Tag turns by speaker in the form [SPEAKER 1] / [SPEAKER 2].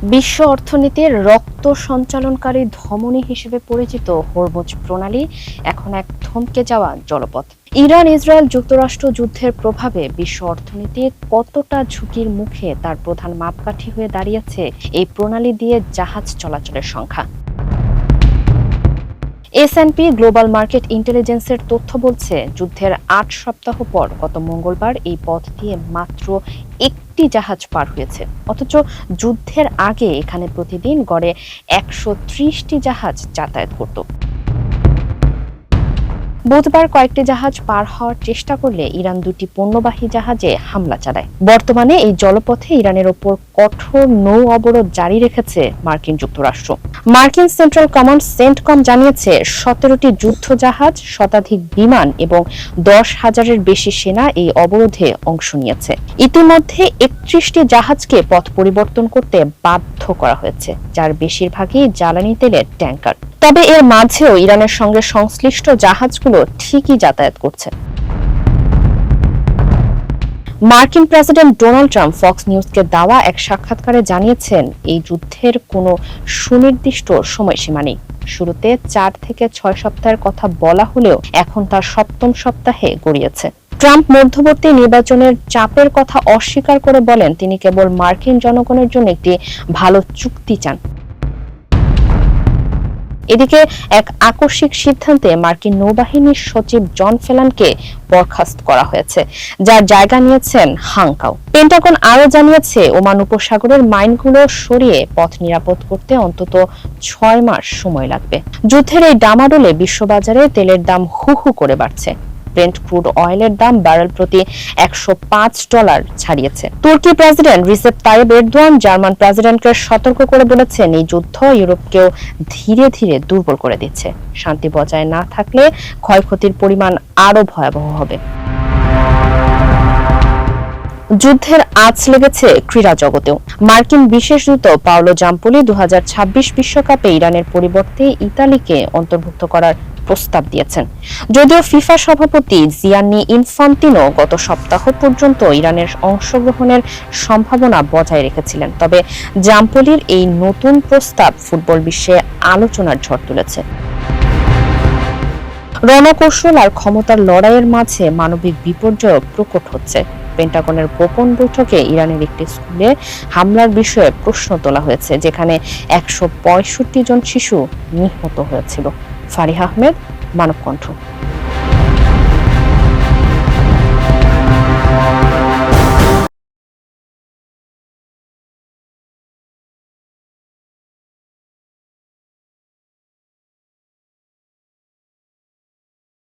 [SPEAKER 1] বিশ্ব অর্থনীতির রক্ত সঞ্চালনকারী ধমনী হিসেবে পরিচিত হরমুজ প্রণালী এখন এক থমকে যাওয়া জলপথ। ইরান ইসরায়েল যুক্তরাষ্ট্র যুদ্ধের প্রভাবে বিশ্ব অর্থনীতি কতটা ঝুঁকির মুখে তার প্রধান মাপকাঠি হয়ে দাঁড়িয়েছে এই প্রণালী দিয়ে জাহাজ চলাচলের সংখ্যা। S&P গ্লোবাল মার্কেট ইন্টেলিজেন্সের তথ্য বলছে, যুদ্ধের ৮ সপ্তাহ পর গত মঙ্গলবার এই পথ দিয়ে মাত্র একটি জাহাজ পার হয়েছে। অথচ যুদ্ধের আগে এখানে প্রতিদিন গড়ে ১৩০টি জাহাজ যাতায়াত করত। বুধবার কয়েকটি জাহাজ পার হওয়ার চেষ্টা করলে ইরান দুটি পণ্যবাহী জাহাজে হামলা চালায়। বর্তমানে এই জলপথে ইরানের ওপর কঠোর নৌ অবরোধ জারি রেখেছে মার্কিন যুক্তরাষ্ট্র। মার্কিন সেন্ট্রাল কমান্ড সেন্টকম জানিয়েছে ১৭টি যুদ্ধ জাহাজ, শতাধিক বিমান এবং ১০,০০০-এর বেশি সেনা এই অবরোধে অংশ নিয়েছে। ইতিমধ্যে ৩১টি জাহাজকে পথ পরিবর্তন করতে বাধ্য করা হয়েছে, যার বেশিরভাগই জ্বালানি তেলের ট্যাঙ্কার। তবে এর মাঝেও ইরানের সঙ্গে সংশ্লিষ্ট জাহাজগুলো ঠিকই যাতায়াত করছে। মার্কিন প্রেসিডেন্ট ডোনাল্ড ট্রাম্প ফক্স নিউজকে দেওয়া এক সাক্ষাৎকারে জানিয়েছেন, এই যুদ্ধের কোনো সুনির্দিষ্ট সময়সীমা নেই। শুরুতে ৪ থেকে ৬ সপ্তাহের কথা বলা হলেও এখন তার ৭ম সপ্তাহে গড়িয়েছে। ট্রাম্প মধ্যবর্তী নির্বাচনের চাপের কথা অস্বীকার করে বলেন, তিনি কেবল মার্কিন জনগণের জন্য একটি ভালো চুক্তি চান। এদিকে এক আকস্মিক সিদ্ধান্তে মার্কিন নৌবাহিনীর সচিব জন ফেলানকে বরখাস্ত করা হয়েছে, যার জায়গা নিয়েছেন হাংকাও। পেন্টাগন আরও জানিয়েছে, ওমান উপসাগরের মাইনগুলো সরিয়ে পথ নিরাপদ করতে অন্তত ৬ মাস সময় লাগবে। যুদ্ধের এই ডামাডোলে বিশ্ববাজারে তেলের দাম হু হু করে বাড়ছে। ব্রেন্ট ক্রুড অয়েলের দাম ব্যারেল প্রতি $১০৫ ছাড়িয়েছে। তুর্কি president Recep Tayyip Erdogan German প্রেসিডেন্টকে সতর্ক করে বলেছেন, এই যুদ্ধ ইউরোপকেও ধীরে ধীরে দুর্বল করে দিচ্ছে। শান্তি বজায় না থাকলে ক্ষয়ক্ষতির পরিমাণ আরো ভয়াবহ হবে। যুদ্ধের আঁচ লেগেছে ক্রীড়া জগতেও। মার্কিন বিশেষ দূত পাওলো জাম্পোলি ২০২৬ বিশ্বকাপে ইরানের পরিবর্তে ইতালিকে অন্তর্ভুক্ত করার প্রস্তাব দিয়েছেন। যদিও ফিফা সভাপতি জিয়ান্নি ইনফান্তিনো গত সপ্তাহ পর্যন্ত ইরানের অংশগ্রহণের সম্ভাবনা বজায় রেখেছিলেন, তবে জাম্পোলির এই নতুন প্রস্তাব ফুটবল বিশ্বে আলোচনার ঝড় তুলেছে। রণকৌশল আর ক্ষমতার লড়াইয়ের মাঝে মানবিক বিপর্যয় প্রকট হচ্ছে। পেন্টাগনের গোপন বৈঠকে ইরানের একটি স্কুলে হামলার বিষয়ে প্রশ্ন তোলা হয়েছে, যেখানে ১৬৫ জন শিশু নিহত হয়েছিল। ফারিহা আহমেদ, মানবকণ্ঠ।